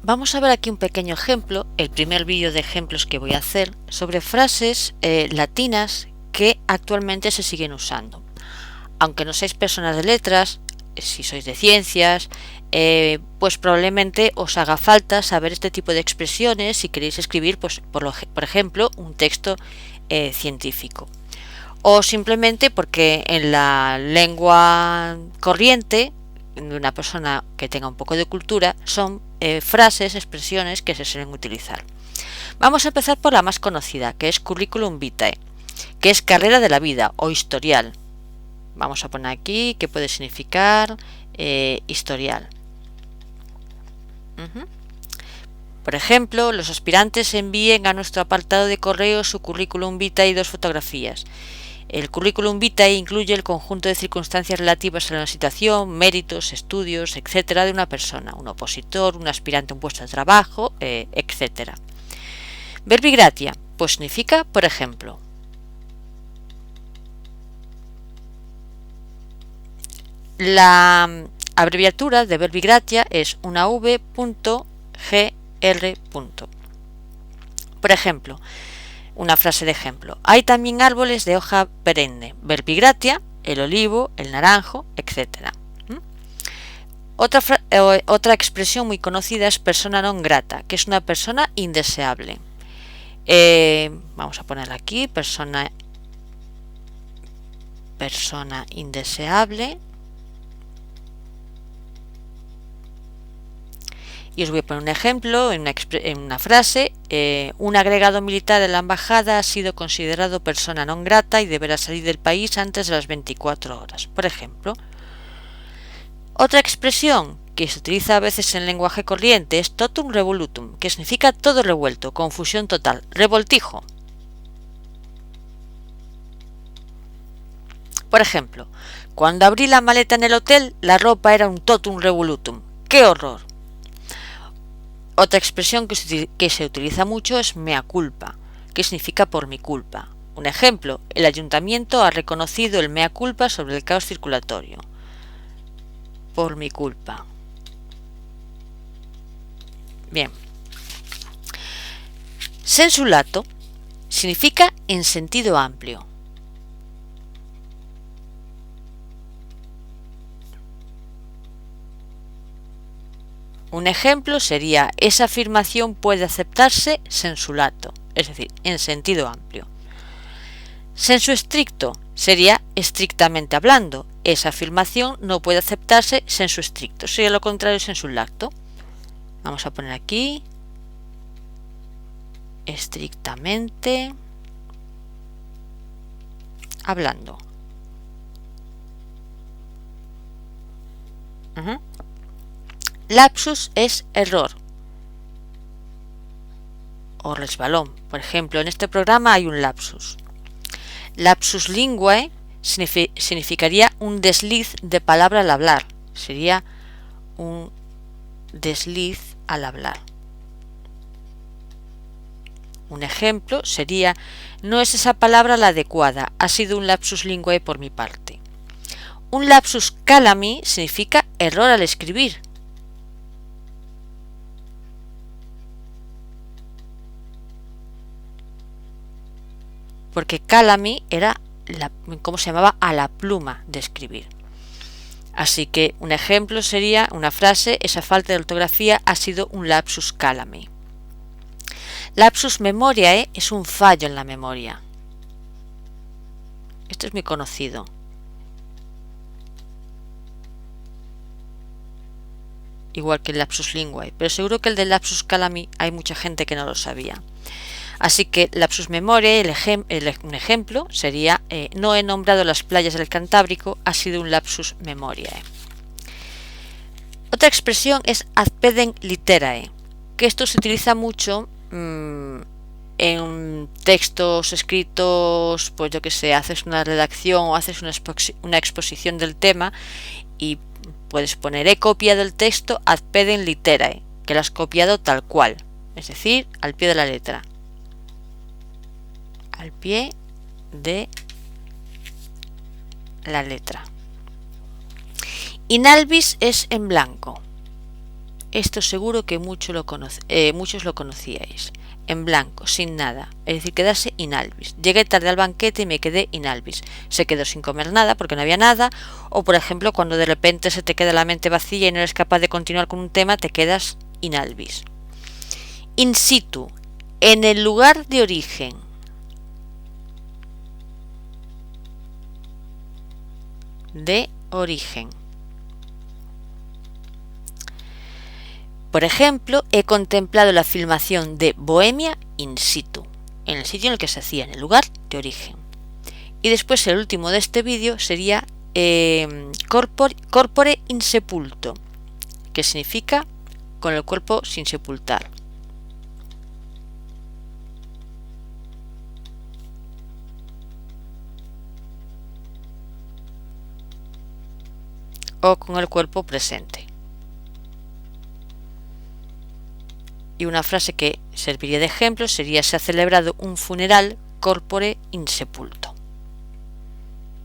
Vamos a ver aquí un pequeño ejemplo, el primer vídeo de ejemplos que voy a hacer sobre frases latinas que actualmente se siguen usando. Aunque no seáis personas de letras, si sois de ciencias, pues probablemente os haga falta saber este tipo de expresiones si queréis escribir, pues, por ejemplo, un texto científico. O simplemente porque en la lengua corriente de una persona que tenga un poco de cultura son frases, expresiones que se suelen utilizar. Vamos a empezar por la más conocida, que es curriculum vitae, que es carrera de la vida o historial. Vamos a poner aquí qué puede significar historial. Por ejemplo, los aspirantes envíen a nuestro apartado de correo su currículum vitae y 2 fotografías. El currículum vitae incluye el conjunto de circunstancias relativas a la situación, méritos, estudios, etc. de una persona, un opositor, un aspirante a un puesto de trabajo, etc. Verbigratia, pues significa, por ejemplo. La abreviatura de Verbigratia es una v.gr. Por ejemplo, una frase de ejemplo. Hay también árboles de hoja perenne, Verbigratia, el olivo, el naranjo, etc. Otra expresión muy conocida es persona non grata, que es una persona indeseable. Vamos a ponerla aquí, persona indeseable. Y os voy a poner un ejemplo en una frase. Un agregado militar de la embajada ha sido considerado persona non grata y deberá salir del país antes de las 24 horas, por ejemplo. Otra expresión que se utiliza a veces en lenguaje corriente es totum revolutum, que significa todo revuelto, confusión total, revoltijo. Por ejemplo, cuando abrí la maleta en el hotel, la ropa era un totum revolutum. ¡Qué horror! Otra expresión que se utiliza mucho es mea culpa, que significa por mi culpa. Un ejemplo, el ayuntamiento ha reconocido el mea culpa sobre el caos circulatorio. Por mi culpa. Bien. Sensu lato significa en sentido amplio. Un ejemplo sería: esa afirmación puede aceptarse sensu lato, es decir, en sentido amplio. Sensu stricto sería estrictamente hablando. Esa afirmación no puede aceptarse sensu stricto, sería lo contrario de sensu lato. Vamos a poner aquí estrictamente hablando. Lapsus es error o resbalón. Por ejemplo, en este programa hay un lapsus. Lapsus linguae significaría un desliz de palabra al hablar. Sería un desliz al hablar. Un ejemplo sería: no es esa palabra la adecuada, ha sido un lapsus linguae por mi parte. Un lapsus calami significa error al escribir. Porque calami era cómo se llamaba a la pluma de escribir. Así que un ejemplo sería una frase: esa falta de ortografía ha sido un lapsus calami. Lapsus memoriae es un fallo en la memoria. Esto es muy conocido. Igual que el lapsus linguae, pero seguro que el del lapsus calami hay mucha gente que no lo sabía. Así que lapsus memoriae, un ejemplo sería: no he nombrado las playas del Cantábrico, ha sido un lapsus memoriae. Otra expresión es ad pedem literae, que esto se utiliza mucho en textos escritos, pues yo que sé, haces una redacción o haces una exposición del tema y puedes poner: he copiado el texto ad pedem literae, que lo has copiado tal cual, es decir, al pie de la letra. Al pie de la letra. In albis es en blanco. Esto seguro que muchos lo conocíais. En blanco, sin nada, es decir, quedarse in albis. Llegué tarde al banquete y me quedé in albis. Se quedó sin comer nada porque no había nada. O por ejemplo, cuando de repente se te queda la mente vacía y no eres capaz de continuar con un tema, te quedas in albis. In situ, en el lugar de origen. De origen. Por ejemplo, he contemplado la filmación de Bohemia in situ, en el sitio en el que se hacía, en el lugar de origen. Y después el último de este vídeo sería corpore insepulto, que significa con el cuerpo sin sepultar. O con el cuerpo presente. Y una frase que serviría de ejemplo sería: se ha celebrado un funeral corpore insepulto.